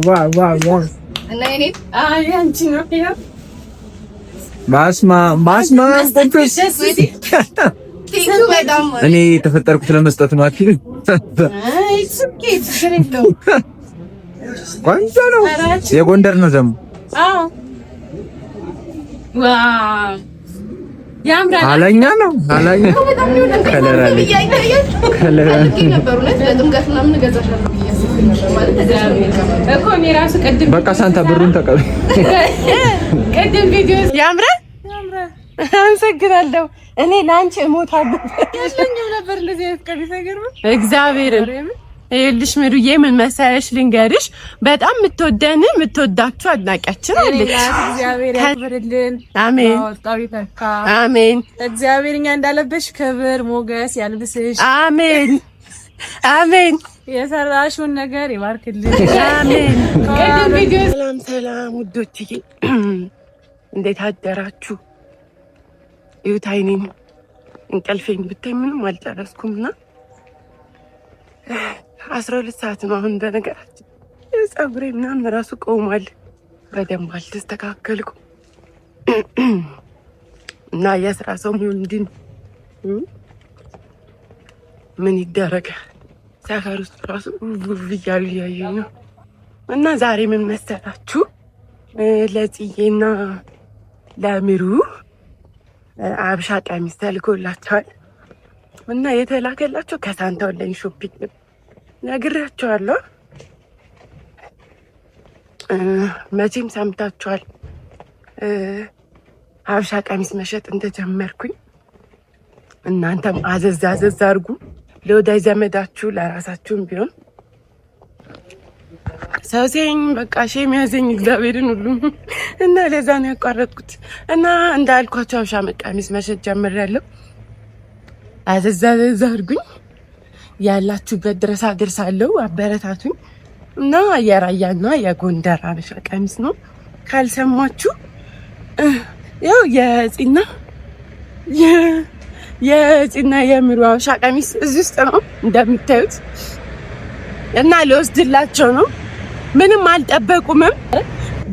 ዋው እና እኔ አንቺ ነው ያ ማስማ እኔ ተፈጠርኩት ለመስጠት ነው አትይ። አይ ስኬት ሽሪንዶ ቆንጆ ነው። የጎንደር ነው ደግሞ። አዎ ዋው ያምራል። አለኛ ነው አለኛ ከለር አለ ከለር በቃ ሳንታ ብሩን ተቀበል። ቅድም ቪዲዮ ያምራል። አመሰግናለሁ። እኔ ላንቺ እሞታለሁ ያለኝው ነበር እንደዚህ አይነት ቀሚስ አይገርም። እግዚአብሔርን ይኸውልሽ ምሩዬ ምን መሰለሽ ልንገርሽ፣ በጣም የምትወዳችሁ አድናቂያችን አለች። እግዚአብሔር ያክብርልን። አሜን አሜን። እግዚአብሔር እኛ እንዳለበሽ ክብር ሞገስ ያልብስሽ። አሜን አሜን። የሰራሽውን ነገር ይባርክልኝ። አሜን። ሰላም ውዶችዬ፣ እንዴት አደራችሁ? እዩት አይኔን እንቅልፌን ብታይ ምንም አልጨረስኩምና 12 ሰዓት ነው አሁን። በነገራችን ፀጉሬ ምናምን ራሱ ቆሟል፣ በደንብ አልተስተካከልኩም እና የስራ ሰው ምንድን ምን ይደረጋል? ሰፈር ውስጥ ራሱ እያሉ እያየኝ ነው። እና ዛሬ ምን መሰላችሁ? ለጽዬና ለምሩ አብሻ ቀሚስ ተልኮላቸዋል እና የተላከላቸው ከሳንታ ኦንላይን ሾፒንግ ነግሬያቸዋለሁ። መቼም ሰምታችኋል አብሻ ቀሚስ መሸጥ እንደጀመርኩኝ። እናንተም አዘዝ አድርጉ ለወዳጅ ዘመዳችሁ ለራሳችሁም ቢሆን። ሰው ሲያየኝ በቃ ሼም ያዘኝ እግዚአብሔርን ሁሉም እና ለዛ ነው ያቋረጥኩት። እና እንዳልኳቸው አብሻ ቀሚስ መሸጥ ጀምሬያለሁ። አዘዝ አድርጉኝ፣ ያላችሁበት ድረስ አደርሳለሁ። አበረታቱኝ። እና የራያና የጎንደር አበሻ ቀሚስ ነው። ካልሰማችሁ ያው የጽና የምሩ አበሻ ቀሚስ እዚህ ውስጥ ነው እንደምታዩት። እና ልወስድላቸው ነው። ምንም አልጠበቁምም፣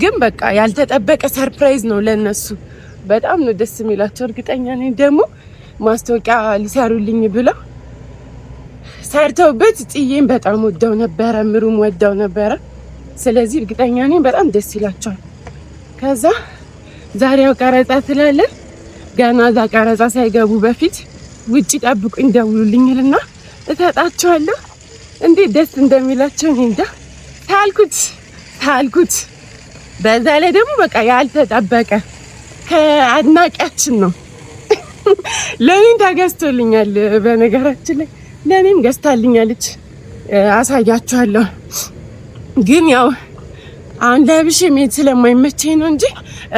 ግን በቃ ያልተጠበቀ ሰርፕራይዝ ነው ለነሱ። በጣም ነው ደስ የሚላቸው። እርግጠኛ ነኝ ደግሞ ማስታወቂያ ሊሰሩልኝ ብለው ሰርተውበት ጽዬን በጣም ወደው ነበረ፣ ምሩም ወደው ነበረ። ስለዚህ እርግጠኛ ነኝ በጣም ደስ ይላቸዋል። ከዛ ዛሬው ቀረጻ ስላለን ገና እዛ ቀረጻ ሳይገቡ በፊት ውጪ ጠብቁኝ ደውሉልኝልና እሰጣቸዋለሁ። እንዴት ደስ እንደሚላቸው እኔ እንጃ። ታልኩት በዛ ላይ ደግሞ በቃ ያልተጠበቀ ከአድናቂያችን ነው። ለኔም ተገዝቶልኛል። በነገራችን ላይ ለኔም ገዝታልኛለች። አሳያችኋለሁ። ግን ያው አሁን ለብሼ መሄድ ስለማይመቸኝ ነው እንጂ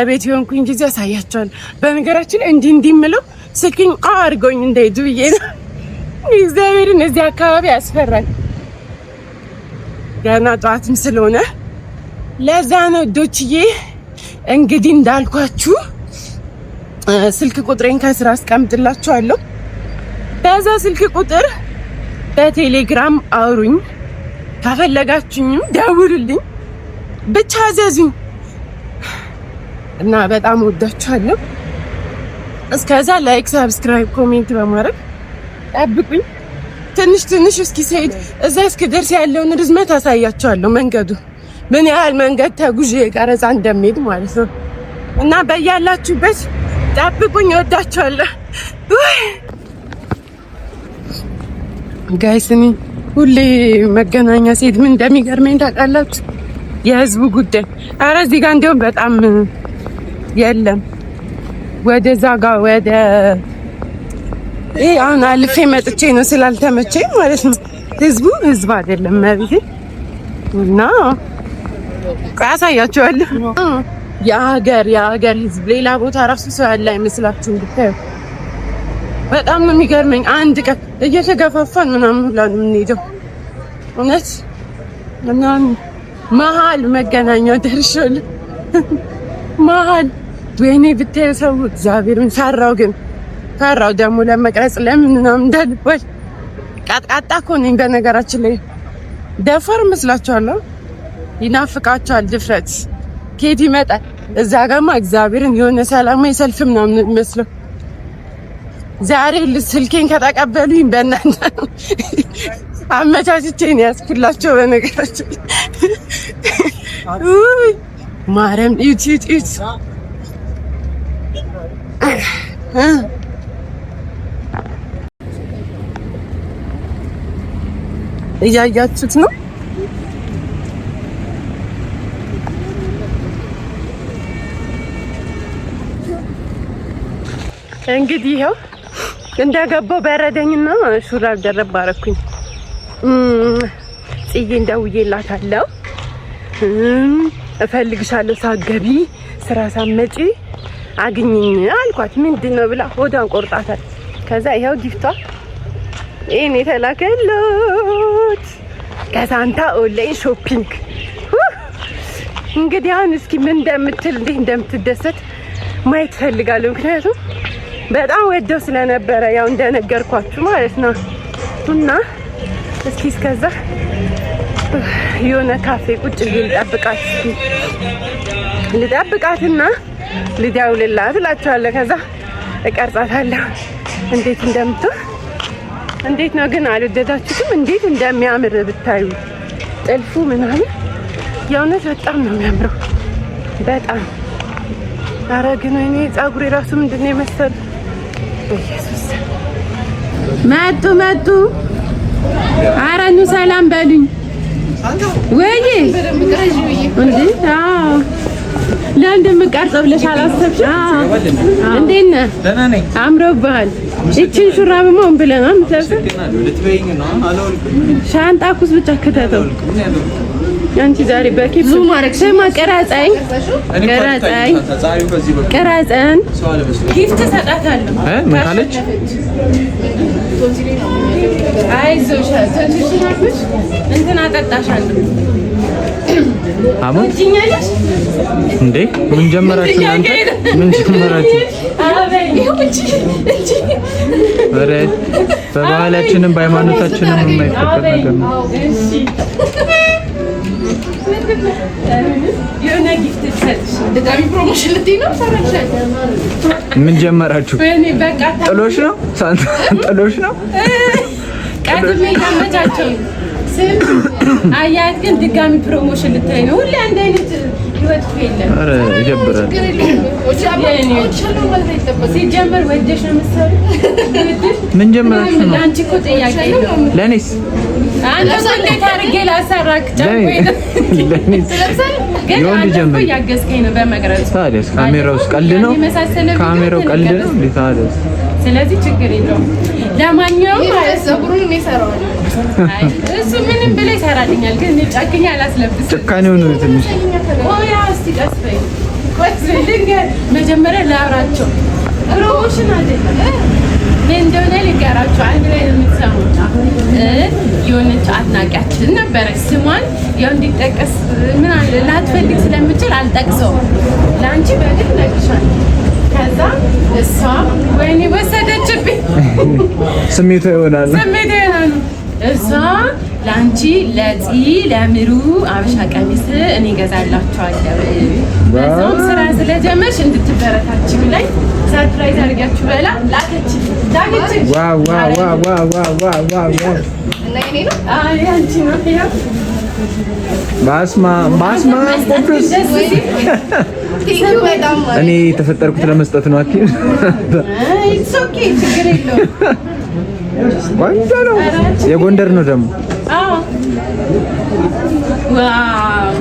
እቤት የሆንኩኝ ጊዜ አሳያችኋለሁ። በነገራችን ላይ እንዲህ የምለው ስልክኝ አድርገውኝ እንዳይዱ ብዬ ነው። እግዚአብሔርን እዚህ አካባቢ ያስፈራል። ገና ጠዋትም ስለሆነ ለዛ ነው ዶችዬ። እንግዲህ እንዳልኳችሁ ስልክ ቁጥሬን ከስራ አስቀምጥላችኋለሁ። በዛ ስልክ ቁጥር በቴሌግራም አውሩኝ፣ ከፈለጋችሁኝም ደውሉልኝ፣ ብቻ አዘዙኝ እና በጣም ወዳችኋለሁ። እስከዛ ላይክ፣ ሰብስክራይብ፣ ኮሜንት በማድረግ ጠብቁኝ። ትንሽ እስኪ ሰይድ እዛ እስክደርስ ያለውን ርዝመት አሳያችኋለሁ። መንገዱ ምን ያህል መንገድ ተጉዤ ቀረጻ እንደሚሄድ ማለት ነው። እና በያላችሁበት ጠብቁኝ። ወዳችኋለሁ ጋይስ። እኔ ሁሌ መገናኛ ሴት ምን እንደሚገርመኝ ታውቃላችሁ? የህዝቡ ጉዳይ። ኧረ እዚህ ጋር እንደውም በጣም የለም። ወደዛ ጋር ወደ አሁን አልፌ መጥቼ ነው ስላልተመቸኝ ማለት ነው። ህዝብ አይደለም ማለት እና አሳያችኋለሁ። የሀገር ህዝብ ሌላ ቦታ ራሱ ሰው ያለ አይመስላችሁም ብታዩ። በጣም ነው የሚገርመኝ። አንድ ቀን እየተገፋፋን ምናምን ሁላ ነው የምንሄደው እውነት። እና መሀል መገናኛ ደርሻለሁ። መሀል ወይኔ ብታዩ ሰው እግዚአብሔርን ፈራው ደግሞ ለመቅረጽ ለምን ምናምን እንዳልባል። ቃጣ እኮ ነኝ በነገራችን ላይ። ደፋር መስላችኋለሁ ይናፍቃቸዋል ድፍረት ከየት ይመጣል? እዛ ጋማ እግዚአብሔርን የሆነ ሰላማዊ ሰልፍ ምናምን የሚመስለው ዛሬ ስልኬን ከተቀበሉኝ በእናንተ አመቻችቼ ነው ያስኩላቸው። በነገራችን ማርያም ኢት እያያችሁት ነው። እንግዲህ ይኸው እንደገባው በረደኝና ሹራብ ደረብ አደረኩኝ። ጽዬን ደውዬላታለሁ። እፈልግሻለሁ ሳትገቢ ስራ ሳትመጪ አግኝኝ አልኳት። ምንድነው ብላ ሆዷን ቆርጣታል። ከዛ ይኸው ጊፍቷ ይሄን የተላከላት ከሳንታ ኦንላይን ሾፒንግ። እንግዲህ አሁን እስኪ ምን እንደምትል እንዴት እንደምትደሰት ማየት ፈልጋለሁ። ምክንያቱም በጣም ወደው ስለነበረ ያው እንደነገርኳችሁ ማለት ነው። እና እስኪ እስከዛ የሆነ ካፌ ቁጭ ብዬ ልጠብቃትና ልደውልላት እላችኋለሁ። ከዛ እቀርጻታለሁ እንዴት እንደምትሆን። እንዴት ነው ግን አልወደዳችሁትም? እንዴት እንደሚያምር ብታዩ ጥልፉ ምናምን የእውነት በጣም ነው የሚያምረው። በጣም ኧረ ግን እኔ ፀጉሬ ራሱ ምንድን ነው የመሰለው? ኢየሱስ መጡ። ኧረ ኑ ሰላም በሉኝ ወይ እንዴ? አዎ ለምን ምቀርጸው ብለሽ አላሰብሽም? እንዴት ነህ? ደህና ነኝ። አምሮብሃል። እቺን ሹራብማ ምን ብለህ ነው የምትለብሰው? ሻንጣ ኩስ ብቻ ከተተው። አንቺ ዛሬ በኬፕ ዙም ማረክ ስማ፣ ቀራጸኝ ጊፍት ሰጣታለሁ። ምን ካለች? አይዞሽ ተንሽሽናለሽ እንትን አጠጣሻለሁ። አሁን ትኛለሽ እንዴ? ምን ጀመራችሁ እናንተ? ምን ጀመራችሁ? ኧረ በባህላችንም በሃይማኖታችንም የማይፈቀድ ነገር ነው። እሺ የሆነ ጊፍት ትሰጥሽ ድጋሚ ፕሮሞሽን ልትይ ነው? ሰራሽ? ምን ጀመራችሁ? ጥሎሽ ነው? ጥሎሽ ነው? ቀድሜ ያመቻቸው ስም አያት ግን ድጋሚ ፕሮሞሽን ልታይ ነው። ሁሌ አንድ አይነት ህይወት የለም። ኧረ ይደብራል። ሲጀመር ወደሽ ነው መሰለኝ። ምን ጀመራችሁ ነው? አንቺ እኮ ጥያቄ ነው። ለኔስ አንተ እንዴት አድርጌ ላሰራክ? ጨምቆኝ ለኔስ የወንድ ጀመር ያገዝከኝ ነው በመቅረጽ። ታዲያስ ካሜራው ቀልድ ነው? ካሜራው ቀልድ ነው እንዴ? ታዲያስ ስለዚህ ችግር የለውም። ለማንኛውም ፀጉሩን እኔ እሰራዋለሁ። አይ እሱ ምንም ብለህ ይሰራልኛል፣ ግን ጨክኛ አላስለብስም። ጭካኔው ነው ትንሽ። ኦያ እስቲ ቀስ በይ መጀመሪያ ላውራቸው። ፕሮሞሽን አይደለም እንደሆነ ልንገራቸው። አንድ ላይ የምትሰሙት የሆነች አድናቂያችን ነበረች። ስሟን ያው እንዲጠቀስ ምን አለ ላትፈልግ ስለምችል አልጠቅሰውም። ለአንቺ በግል ነግሻለሁ። ከዛ እሷ ወይኔ ወሰደችብኝ። ስሜቷ ይሆናል። እሷ ለአንቺ ለምሩ አበሻ ቀሚስ እኔ ገዛላችኋለሁ፣ በዛውም ስራ ስለጀመርሽ እንድትበረታች ብላኝ ሰርፕራይዝ አድርጋችሁ በላ ላከች። ዋው ዋው ዋው ዋው ዋው! እና እኔ ነው አንቺ ነው ያው ባስማ ቁጥስ እኔ ተፈጠርኩት ለመስጠት ነው። አትይ ኢትስ ኦኬ፣ ችግር የለውም። ቆንጆ ነው። የጎንደር ነው ደግሞ። አዎ ዋው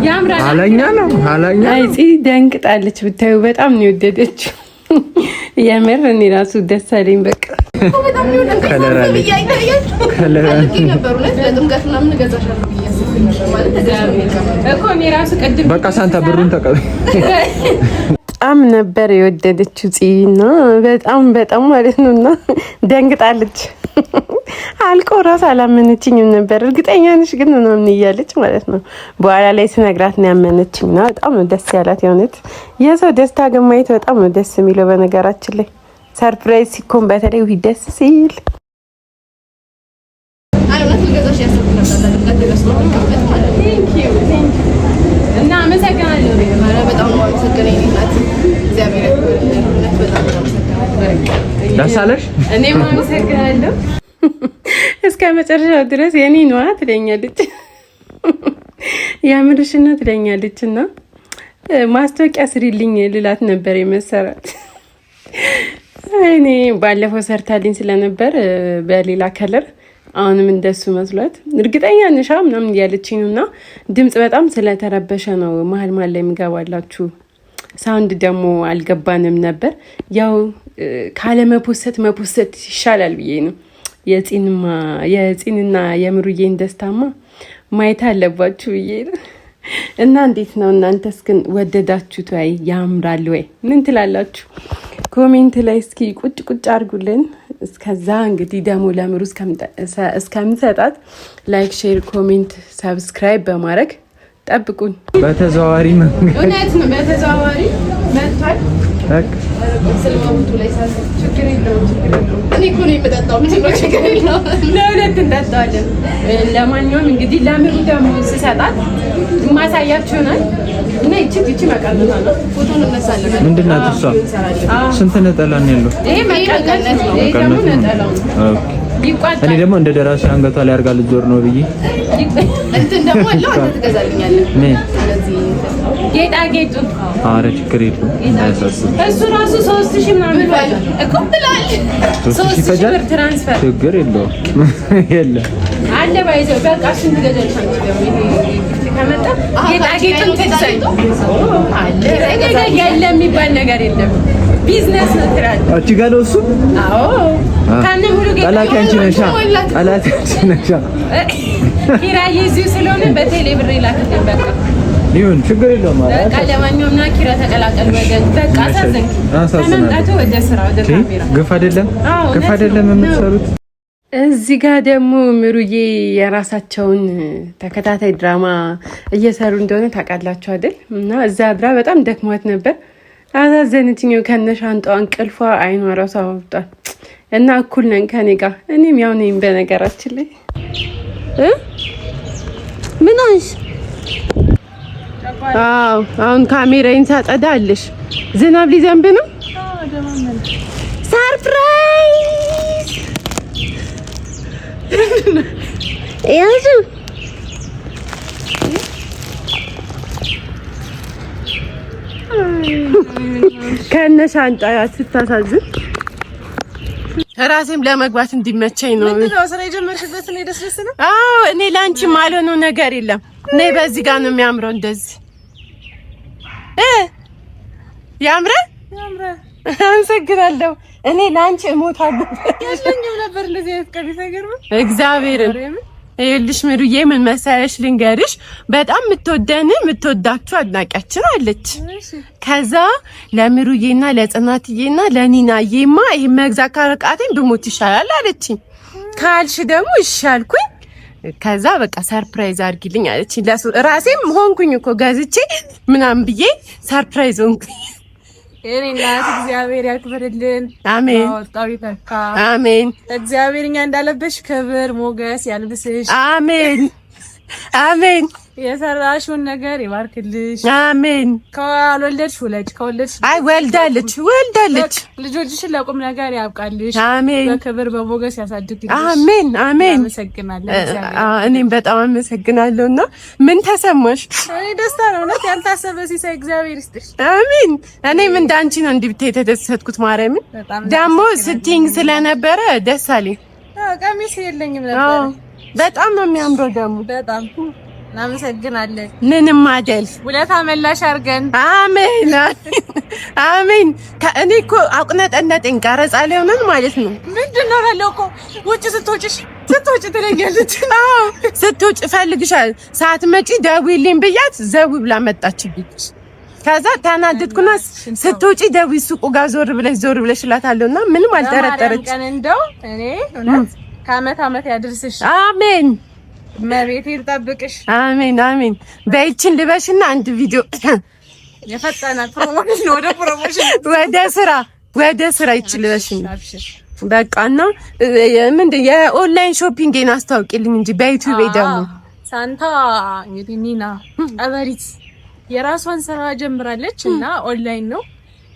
ያምራል። ሀላኛ ነው ሀላኛ። አይጺ ደንቅጣለች ብታዩ፣ በጣም ነው የወደደችው። የምር እኔ ራሱ ደስ አለኝ። በቃ በጣም ነው ደስ ያለኝ። ከለር በቃ ሳንታ ብሩን ተቀበል። በጣም ነበር የወደደችው ጽና በጣም ማለት ነውና ደንግጣለች። አልቆ ራስ አላመነችኝም ነበር። እርግጠኛ ነሽ ግን ምናምን እያለች ማለት ነው። በኋላ ላይ ስነግራት ነው ያመነችኝና በጣም ነው ደስ ያላት። የሆነት የሰው ደስታ ግን ማየት በጣም ነው ደስ የሚለው። በነገራችን ላይ ሰርፕራይዝ ሲኮን በተለይ ደስ ሲል ልገዛሽ ያሰብኩ ነበር ለተገዝቶ ማለት ነው። እና አመሰግናለሁ። በጣም ነው አመሰግናለሁ እናት እግዚአብሔር ያክብርልኝ። በጣም ነው አመሰግናለሁ። ደስ አለሽ? እኔም አመሰግናለሁ። እስከ መጨረሻው ድረስ የኔ ነዋ ትለኛለች። ያምርሽና ትለኛለች። እና ማስታወቂያ ስሪልኝ ልላት ነበር የመሰራት። እኔ ባለፈው ሰርታልኝ ስለነበር በሌላ ከለር አሁንም እንደሱ መስሏት እርግጠኛ ነሻ ምናምን እያለችኝ ነው። እና ድምፅ በጣም ስለተረበሸ ነው መሀል መሀል ላይ የሚገባላችሁ። ሳውንድ ደግሞ አልገባንም ነበር። ያው ካለ መፖሰት ይሻላል ብዬ ነው። የፂንና የምሩዬን ደስታማ ማየት አለባችሁ ብዬ ነው። እና እንዴት ነው እናንተስ ግን ወደዳችሁት ወይ? ያምራል ወይ? ምን ትላላችሁ? ኮሜንት ላይ እስኪ ቁጭ አድርጉልን። እስከዛ እንግዲህ ደግሞ ለምሩ እስከምሰጣት ላይክ፣ ሼር፣ ኮሜንት፣ ሰብስክራይብ በማድረግ ጠብቁን። በተዘዋዋሪ መንገድ እውነት ነው፣ በተዘዋዋሪ መጥቷል። ለሁለት እንጠጣዋለን። ለማንኛውም እንግዲህ ለምሩ ደግሞ ስሰጣት ማሳያችሁ ይሆናል። እና ይቺ መቀነታ ነው። ፎቶ እንነሳለን። ምንድን ናት እሷ? ስንት ነጠላ ነው ያለው? ይሄ መቀነት ነው። ይሄ ደግሞ ነጠላው ነው። እኔ ደግሞ እንደ ደራሲ አንገቷ ላይ አድርጋ ልትዞር ነው ብዬ እንትን ደግሞ አለው። አንተ ትገዛልኛለህ? ጌጣጌጡ ኧረ ችግር የለውም። እሱ ራሱ 3000 ምናምን ይፈጃል እኮ ብለዋል። 3000 ብር ትራንስፈር ችግር የለውም። የለም አለ ባይዘው በቃ እሱን ትገዛልሽ። ከመጣ ጌጣጌጡን ትገዛኝ አለ። የለም የሚባል ነገር የለም። ቢዝነስ ነው ትላለህ። አንቺ ጋር ነው እሱ? አዎ ካነ ሙሉ ጌጣጌጥ ጠላቴ አንቺ ነሻ። ጠላቴ አንቺ ነሻ። ኪራይ እዚሁ ስለሆነ በቴሌ ብር ይላክልኝ በቃ ይሁን ችግር የለውም። በቃ ለማንኛውም ና ኪራ ተቀላቀል ወገን። በቃ አሳዘንክ። ወደ ስራ ወደ ካሜራ ግፍ አይደለም የምትሰሩት። እዚህ ጋር ደግሞ ምሩዬ የራሳቸውን ተከታታይ ድራማ እየሰሩ እንደሆነ ታውቃላችሁ አይደል? እና እዛ ድራ በጣም ደክሟት ነበር። አሳዘነችኝ። ከነሻንጣዋ እንቅልፏ አይኗ ራሱ አወጣል። እና እኩል ነን ከኔ ጋር። እኔም ያው ነኝ በነገራችን ላይ ምን ሆንሽ? አዎ አሁን ካሜራዬን ሳጸዳ አለሽ። ዝናብ ሊዘንብ ነው። ሰርፕራይዝ ያዙ ከነሻንጣ ስታሳዝን ራሴም ለመግባት እንዲመቸኝ ነው። ምንድነው ስራ የጀመርሽበት ነው? ደስ ነው። አዎ እኔ ላንቺ ማልሆነው ነገር የለም። እኔ በዚህ ጋር ነው የሚያምረው። እንደዚህ ያምራል። አመሰግናለሁ። እኔ ላንቺ እሞታለሁ። ያለኝም ነበር እንደዚህ አይነት ቀሚስ አይገርምም? እግዚአብሔርን ይኸውልሽ ምሩዬ፣ ምን መሰለሽ ልንገርሽ፣ በጣም የምትወዳችሁ አድናቂያችን አለች። ከዛ ለምሩዬና ለጽናትዬና ለኒናዬማ ይሄ መግዛት ካረቃተኝ ብሞት ይሻላል አለችኝ። ካልሽ ደግሞ ይሻልኩኝ። ከዛ በቃ ሰርፕራይዝ አድርጊልኝ አለችኝ። ራሴም ሆንኩኝ እኮ ገዝቼ ምናምን ብዬ ሰርፕራይዝ ሆንኩኝ። የኔ እናት እግዚአብሔር ያክብርልን። አሜን። ወጣው ይተካ። አሜን። እግዚአብሔር እኛ እንዳለበሽ ክብር ሞገስ ያልብስሽ። አሜን አሜን። የሰራሽውን ነገር ይባርክልሽ። አሜን። ካልወለድሽ ውለጅ፣ ከወለድሽ አይ ወልዳለች ልጆችሽን ለቁም ነገር ያብቃልሽ። አሜን። በክብር በሞገስ ያሳድግልሽ። አሜን አሜን። አመሰግናለሁ። እኔም በጣም አመሰግናለሁና ምን ተሰማሽ? እኔ ደስታ ነው እውነት ያልታሰበ ሲሳይ እግዚአብሔር ይስጥሽ። አሜን። እኔም እንዳንቺ ነው እንዲህ ብታይ የተደሰትኩት። ማርያምን ደግሞ ስትይኝ ስለነበረ ደስ አለኝ። ቀሚስ የለኝም ነበር። በጣም ነው የሚያምረው ደግሞ በጣም እናመሰግናለን። ምንም አይደል። ውለታ መላሽ አድርገን። አሜን አሜን። ከእኔ እኮ አቁነጠነጠኝ ቀረጻ ላይ ሆነን ማለት ነው። ምንድን ነው ያለው እኮ ውጭ ስትወጪ ትለኛለች። አዎ ስትወጪ እፈልግሻለሁ፣ ሳትመጪ ደውዪልኝ ብያት ዘው ብላ መጣችብኝ። ከዛ ተናደድኩና ስትወጪ ደውዪ ሱቁ ጋር ዞር ብለሽ እላታለሁና ምንም አልጠረጠረች። እንደው እኔ እውነት ከዓመት ዓመት ያድርስሽ። አሜን። መቤቴ ልጠብቅሽ። አሜን አሜን። በይችን ልበሽና አንድ ቪዲዮ የፈጠነ ፕሮሞሽን ወደ ስራ ወደ ስራ ይችን ልበሽና በቃና ምንድን የኦንላይን ሾፒንግን አስታውቂልኝ እንጂ በዩቲዩብ ደግሞ ሳንታ እንግዲህ ኒና አበሪት የራሷን ስራ ጀምራለች እና ኦንላይን ነው።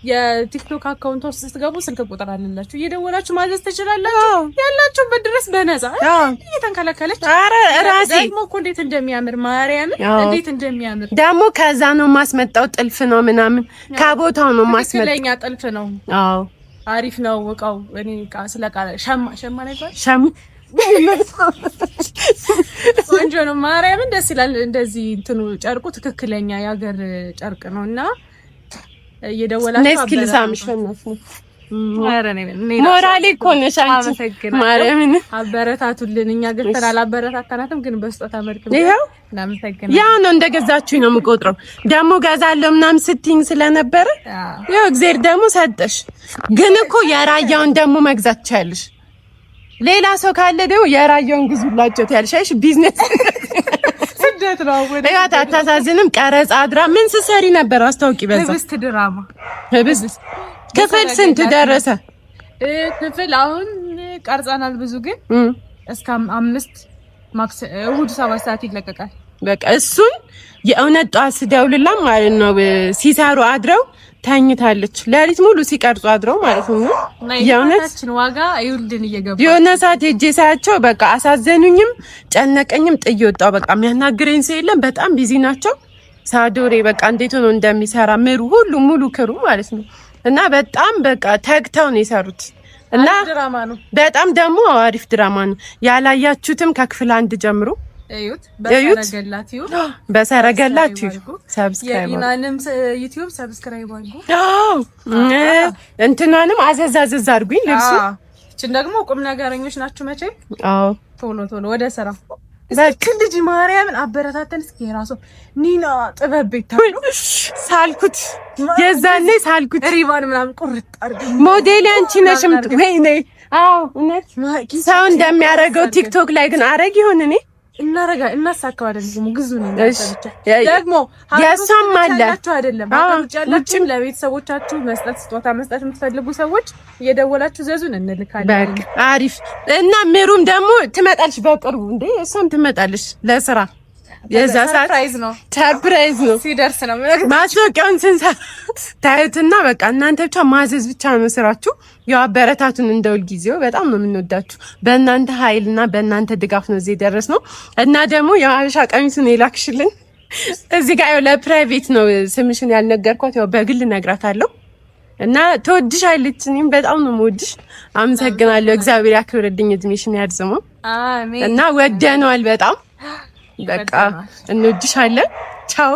የቲክቶክ አካውንት ውስጥ ስትገቡ ስልክ ቁጥር አለላችሁ፣ እየደወላችሁ ማዘዝ ትችላላችሁ። ያላችሁበት ድረስ በነፃ እየተንከለከለች። ኧረ ራሴ ደግሞ እኮ እንዴት እንደሚያምር ማርያም፣ እንዴት እንደሚያምር ደግሞ ከዛ ነው ማስመጣው። ጥልፍ ነው ምናምን ከቦታው ነው ማስመጣው። ትክክለኛ ጥልፍ ነው። አዎ አሪፍ ነው እቃው። እኔ ስለቃ ሸማ ነበር ቆንጆ ነው። ማርያምን ደስ ይላል። እንደዚህ እንትኑ ጨርቁ ትክክለኛ የሀገር ጨርቅ ነውና እየደወላችሁ ነስኪልሳምሽ ፈነፍ ሞራሌ እኮ ነሽ አንቺ። ማርያምን አበረታቱልን። እኛ ገዝተን አላበረታታናትም፣ ግን በስጦታ መልክ ነው። እናመሰግናለን። ያ ነው እንደገዛችሁኝ ነው የምቆጥረው። ደግሞ ገዛለሁ ምናምን ስትይኝ ስለነበረ ያው እግዚአብሔር ደግሞ ሰጠሽ። ግን እኮ የራያውን ደግሞ መግዛት ትችያለሽ። ሌላ ሰው ካለ ደግሞ የራያውን ግዙላቸው ትያለሽ። ቢዝነስ ስደት ነው ወይ? ያታ አታሳዝንም? ቀረጻ አድራ ምን ስትሰሪ ነበር? አስታውቂ። በዛ ህብስት ድራማ ህብስት ክፍል ስንት ደረሰ? ክፍል አሁን ቀርጸናል ብዙ፣ ግን እስከ 5 ማክስ እሑድ 7 ሰዓት ይለቀቃል። በቃ እሱን የእውነት ጧት ስደውልላ ማለት ነው ሲሰሩ አድረው ተኝታለች። ሌሊት ሙሉ ሲቀርጹ አድረው ማለት ነው። የእውነታችን ዋጋ ይውልድን እየገባ የሆነ ሰዓት ሄጄ ሳያቸው በቃ አሳዘኑኝም ጨነቀኝም። ጥዬ ወጣሁ። በቃ የሚያናግረኝ ሰው የለም። በጣም ቢዚ ናቸው። ሳዶሬ በቃ እንዴት ሆኖ እንደሚሰራ ምሩ ሁሉ ሙሉ ክሩ ማለት ነው። እና በጣም በቃ ተግተው ነው የሰሩት። እና ድራማ ነው። በጣም ደግሞ አሪፍ ድራማ ነው። ያላያችሁትም ከክፍል 1 ጀምሮ እዩት። በሰረገላት ሰብስክራይብ የኢናንም ዩቲዩብ ሰብስክራይብ አድርጉ። እንትናንም አዘዝ አድርጉኝ። ልብሱ እቺን ደግሞ ቁም ነገረኞች ናችሁ መቼ። ቶሎ ወደ ስራ በቃ ልጅ ማርያምን አበረታተን። እስኪ የራሱ ኒና ጥበብ ቤት ታሉ ሳልኩት የዛኔ ሳልኩት ሪባን ምናምን ቁርጥ አድርገን ሞዴል አንቺ ነሽ ወይኔ። እውነት ሰው እንደሚያደርገው ቲክቶክ ላይ ግን አረግ ይሁን እኔ እናሳካዋለን። ግዙ ነው ደግሞ ያሳም አለ አይደለም። ውጭም ለቤተሰቦቻችሁ መስጠት ስጦታ መስጠት የምትፈልጉ ሰዎች እየደወላችሁ ዘዙን እንልካለን። በቃ አሪፍ። እና ምሩም ደግሞ ትመጣለች በቅርቡ። እንዴ እሷም ትመጣለች ለስራ። የዛ ሰርፕራይዝ ነው ሲደርስ ነው ማስታወቂያውን ስንሰራ ታዩትና በቃ እናንተ ብቻ ማዘዝ ብቻ ነው ስራችሁ። ያው አበረታቱን። እንደውል ጊዜው በጣም ነው የምንወዳችሁ። በእናንተ ኃይልና በእናንተ ድጋፍ ነው እዚህ ደረስ ነው። እና ደግሞ የሀበሻ ቀሚሱን የላክሽልን እዚህ ጋር ያው ለፕራይቬት ነው ስምሽን ያልነገርኳት። ያው በግል ነግራታለሁ። እና ተወድሻለች። እኔም በጣም ነው የምወድሽ። አመሰግናለሁ። እግዚአብሔር ያክብርልኝ፣ እድሜሽን ያርዝመው። አሜን። እና ወደነዋል በጣም በቃ እንወድሻለን። ቻው